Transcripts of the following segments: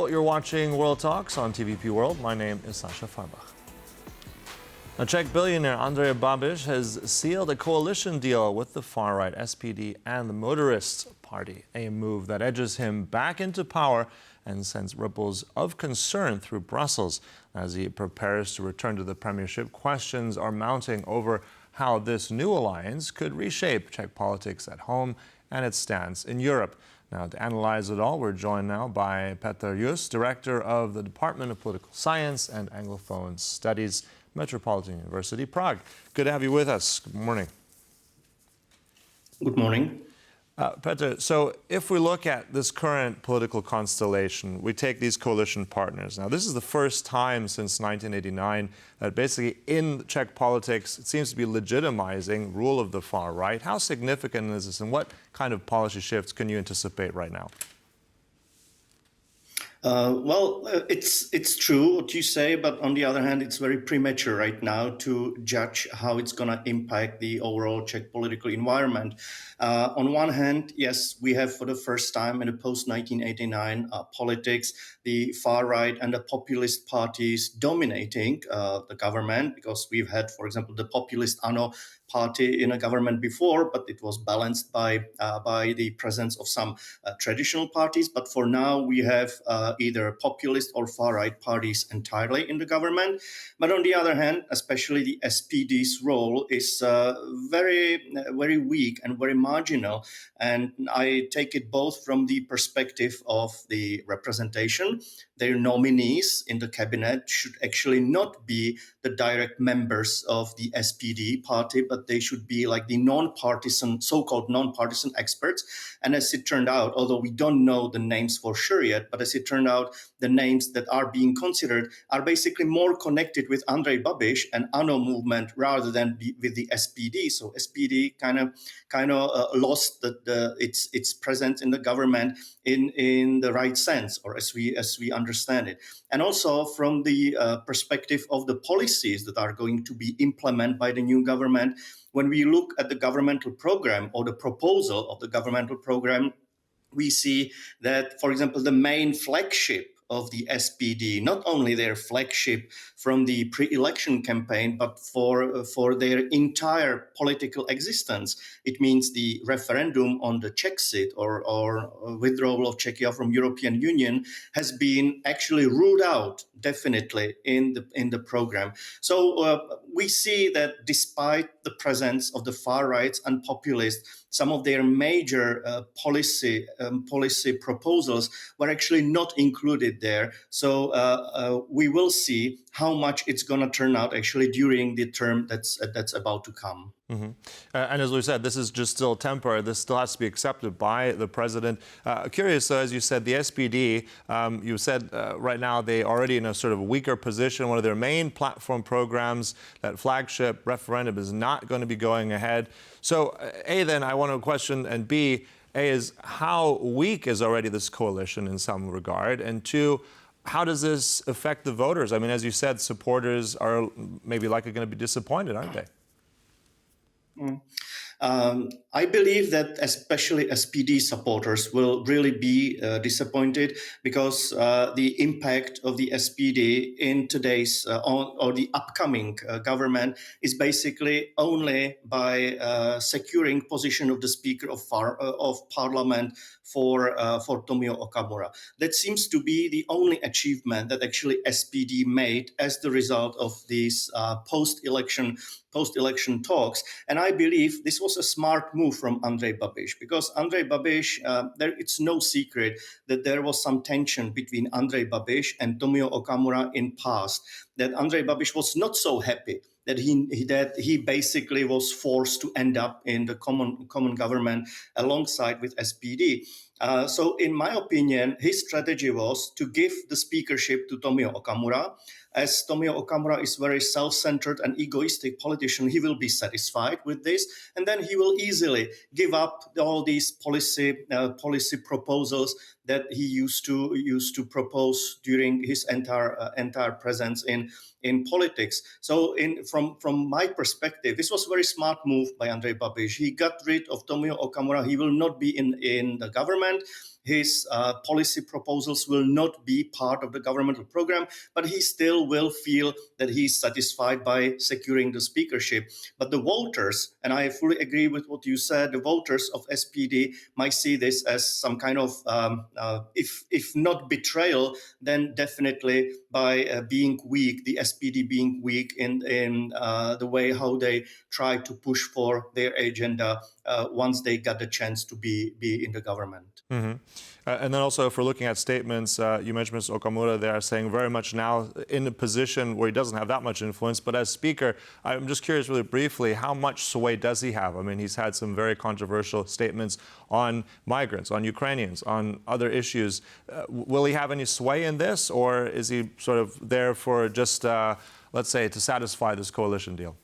Hello, you're watching World Talks on TVP World. My name is Sascha Fahrbach. Now, Czech billionaire Andrej Babiš has sealed a coalition deal with the far-right SPD and the Motorists Party, a move that edges him back into power and sends ripples of concern through Brussels. As he prepares to return to the premiership, questions are mounting over how this new alliance could reshape Czech politics at home and its stance in Europe. Now, to analyze it all, we're joined now by Petr Just, director of the Department of Political Science and Anglophone Studies, Metropolitan University, Prague. Good to have you with us. Good morning. Good morning. Petr, so if we look at this current political constellation, we take these coalition partners. Now, this is the first time since 1989 that basically in Czech politics, it seems to be legitimizing rule of the far right. How significant is this, and what kind of policy shifts can you anticipate right now? It's true what you say, but on the other hand, it's very premature right now to judge how it's going to impact the overall Czech political environment. On one hand, yes, we have for the first time in the post-1989 politics, the far right and the populist parties dominating the government, because we've had, for example, the populist ANO party in a government before, but it was balanced by the presence of some traditional parties. But for now, we have either populist or far-right parties entirely in the government. But on the other hand, especially the SPD's role is very weak and very marginal. And I take it both from the perspective of the representation. Their nominees in the cabinet should actually not be the direct members of the SPD party, but they should be like the non-partisan, so-called non-partisan experts. And as it turned out, although we don't know the names for sure yet, but as it turned out, the names that are being considered are basically more connected with Andrej Babiš and ANO movement rather than with the SPD. So SPD kind of lost its presence in the government in the right sense, or as we understand it. And also from the perspective of the policies that are going to be implemented by the new government, when we look at the governmental program or the proposal of the governmental program, we see that, for example, the main flagship of the SPD, not only their flagship from the pre-election campaign, but for their entire political existence. It means the referendum on the Czechia or withdrawal of Czechia from European Union has been actually ruled out definitely in the program. So we see that despite the presence of the far right and populists, some of their major policy proposals were actually not included there. So we will see how much it's going to turn out actually during the term that's about to come. Mm-hmm. And as we said, this is just still temporary. This still has to be accepted by the president. Curious, as you said, the SPD, you said right now they already in a sort of weaker position. One of their main platform programs, that flagship referendum, is not going to be going ahead. So, A, then I want to question, and B, A, is how weak is already this coalition in some regard? And two, how does this affect the voters? I mean, as you said, supporters are maybe likely going to be disappointed, aren't they? I believe that especially SPD supporters will really be disappointed because the impact of the SPD in today's or the upcoming government is basically only by securing position of the Speaker of Parliament for Tomio Okamura. That seems to be the only achievement that actually SPD made as the result of these post-election talks. And I believe this was a smart move from Andrej Babiš, because Andrej Babiš, it's no secret that there was some tension between Andrej Babiš and Tomio Okamura in past, that Andrej Babiš was not so happy that he basically was forced to end up in the common government alongside with SPD. So in my opinion, his strategy was to give the speakership to Tomio Okamura. As Tomio Okamura is very self-centered and egoistic politician, he will be satisfied with this, and then he will easily give up all these policy proposals that he used to propose during his entire presence in politics. So from my perspective, this was a very smart move by Andrej Babiš. He got rid of Tomio Okamura. He will not be in the government. his policy proposals will not be part of the governmental program, but he still will feel that he's satisfied by securing the speakership. But the voters, and I fully agree with what you said, the voters of SPD might see this as some kind of, if not betrayal, then definitely by being weak, the SPD being weak in the way how they try to push for their agenda once they got the chance to be in the government. Mm-hmm. And then also, if we're looking at statements, you mentioned Mr. Okamura there saying very much now in a position where he doesn't have that much influence, but as speaker, I'm just curious really briefly, how much sway does he have? I mean, he's had some very controversial statements on migrants, on Ukrainians, on other issues. Will he have any sway in this, or is he sort of there for just, let's say, to satisfy this coalition deal?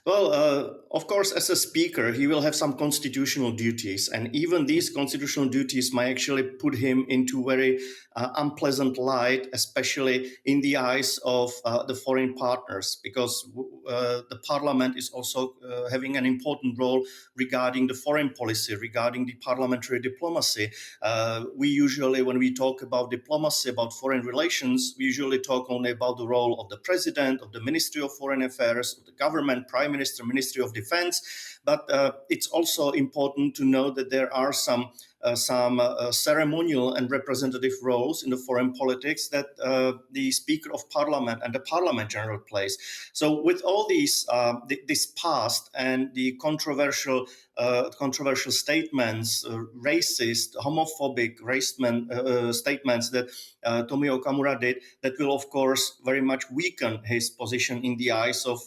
Well, of course, as a speaker, he will have some constitutional duties, and even these constitutional duties might actually put him into very unpleasant light, especially in the eyes of the foreign partners, because the parliament is also having an important role regarding the foreign policy, regarding the parliamentary diplomacy. We usually, when we talk about diplomacy, about foreign relations, we usually talk only about the role of the president, of the Ministry of Foreign Affairs, of the government, Prime Minister, Ministry of Defense. But it's also important to know that there are some ceremonial and representative roles in the foreign politics that the Speaker of Parliament and the Parliament General plays. So with all these, this past and the controversial statements, racist, homophobic statements that Tomio Okamura did, that will of course very much weaken his position in the eyes of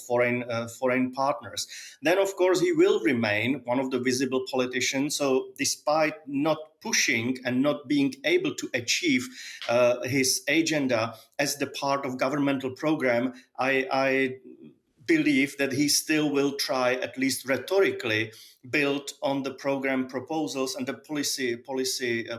foreign partners. Then of course he will remain one of the visible politicians. So despite not pushing and not being able to achieve his agenda as the part of governmental program, I believe that he still will try, at least rhetorically, build on the program proposals and the policy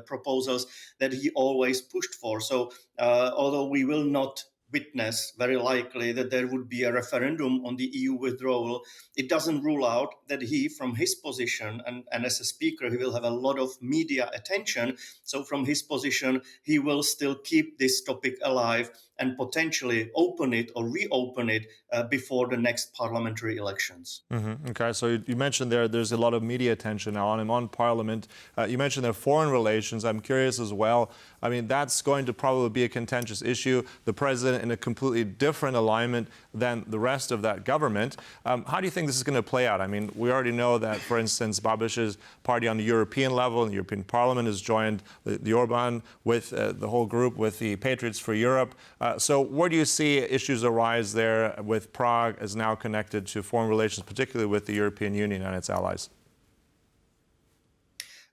proposals that he always pushed for. So although we will not witness very likely that there would be a referendum on the EU withdrawal, it doesn't rule out that he, from his position, and as a speaker, he will have a lot of media attention. So from his position, he will still keep this topic alive and potentially open it or reopen it before the next parliamentary elections. Mm-hmm. Okay, so you mentioned there's a lot of media attention now on him, on Parliament. You mentioned their foreign relations. I'm curious as well. I mean, that's going to probably be a contentious issue. The president in a completely different alignment than the rest of that government. How do you think this is going to play out? I mean, we already know that, for instance, Babiš's party on the European level, the European Parliament has joined the Orbán with the whole group, with the Patriots for Europe. So where do you see issues arise there with Prague as now connected to foreign relations, particularly with the European Union and its allies?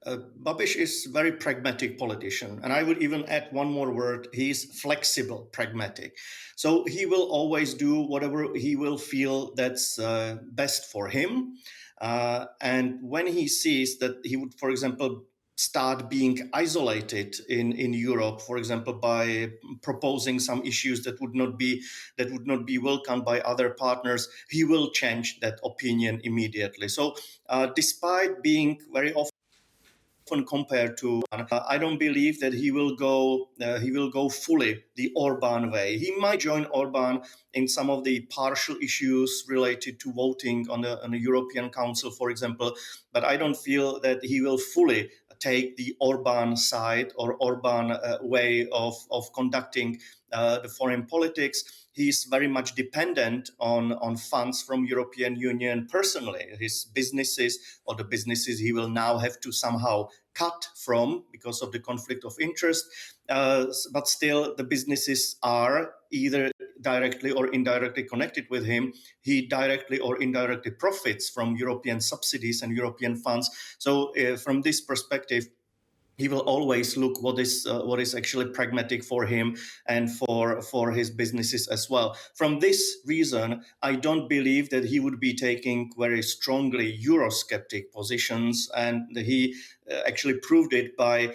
Babiš is a very pragmatic politician, and I would even add one more word. He's flexible, pragmatic. So he will always do whatever he will feel that's best for him. And when he sees that he would, for example, start being isolated in Europe, for example, by proposing some issues that would not be welcomed by other partners, he will change that opinion immediately. So despite being very often compared to, I don't believe that he will go fully the Orbán way. He might join Orbán in some of the partial issues related to voting on the European Council, for example, but I don't feel that he will fully take the Orbán side or Orbán way of conducting the foreign politics. He's very much dependent on funds from European Union personally. His businesses, or the businesses he will now have to somehow cut from because of the conflict of interest, but still the businesses are either directly or indirectly connected with him. He directly or indirectly profits from European subsidies and European funds. So from this perspective, he will always look what is actually pragmatic for him and for his businesses as well. From this reason, I don't believe that he would be taking very strongly Eurosceptic positions, and he actually proved it by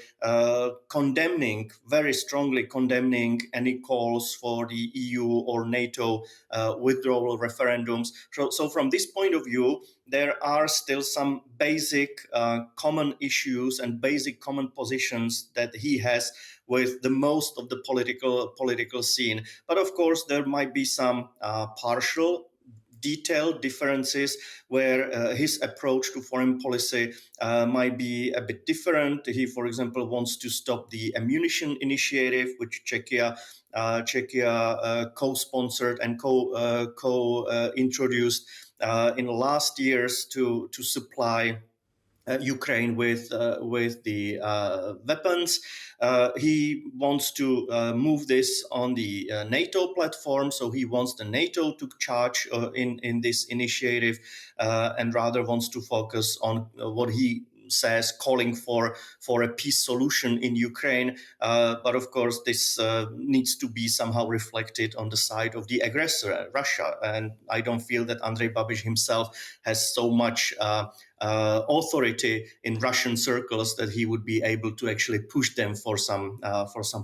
very strongly condemning any calls for the EU or NATO withdrawal referendums. So from this point of view, there are still some basic common issues and basic common positions that he has with the most of the political scene. But of course, there might be some partial detailed differences where his approach to foreign policy might be a bit different. He, for example, wants to stop the ammunition initiative, which Czechia co-sponsored and co-introduced in the last years to supply Ukraine with the weapons. He wants to move this on the NATO platform, so he wants the NATO to charge in this initiative, and rather wants to focus on what he says, calling for a peace solution in Ukraine. But of course, this needs to be somehow reflected on the side of the aggressor, Russia. And I don't feel that Andrej Babiš himself has so much authority in Russian circles that he would be able to actually push them for some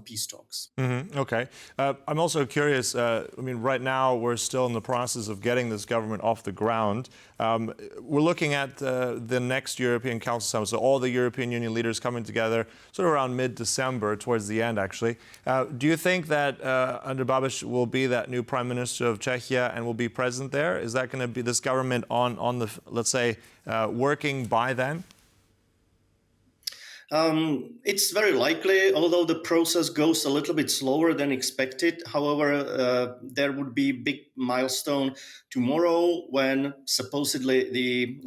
peace talks. Mm-hmm. Okay. I'm also curious, right now we're still in the process of getting this government off the ground. We're looking at the next European Council Summit, so all the European Union leaders coming together sort of around mid-December, towards the end actually. Do you think that Andrej Babiš will be that new Prime Minister of Czechia and will be present there? Is that going to be this government on the, let's say, working by then? It's very likely, although the process goes a little bit slower than expected. However, there would be a big milestone tomorrow when supposedly the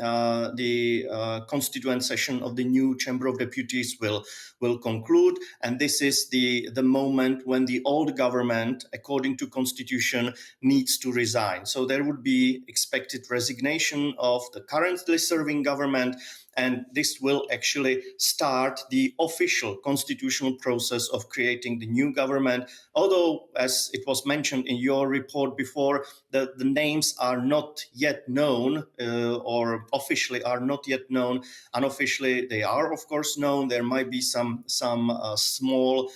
constituent session of the new Chamber of Deputies will conclude, and this is the moment when the old government, according to constitution, needs to resign. So there would be expected resignation of the currently serving government, and this will actually start the official constitutional process of creating the new government. Although, as it was mentioned in your report before, the names are not yet known, or officially are not yet known. Unofficially, they are, of course, known. There might be some small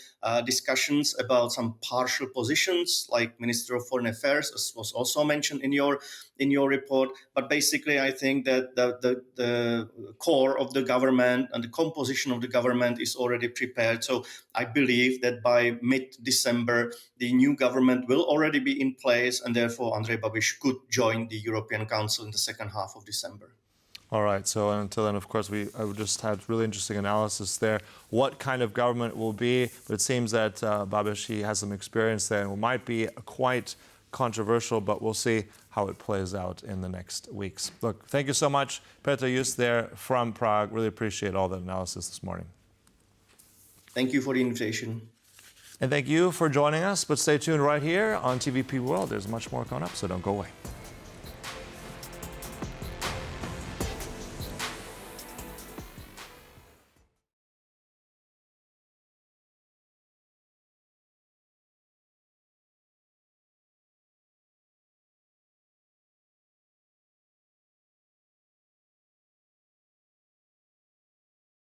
discussions about some partial positions, like Minister of Foreign Affairs, as was also mentioned in your report. But basically, I think that the core of the government and the composition of the government is already prepared. So I believe that by mid-December, the new government will already be in place, and therefore Andrej Babiš could join the European Council in the second half of December. All right. So until then, of course, I would just have really interesting analysis there. What kind of government will be? But it seems that Babiš, he has some experience there, and it might be quite controversial, but we'll see how it plays out in the next weeks. Look, thank you so much, Petr Just there from Prague. Really appreciate all the analysis this morning. Thank you for the invitation. And thank you for joining us, but stay tuned right here on TVP World. There's much more coming up, so don't go away.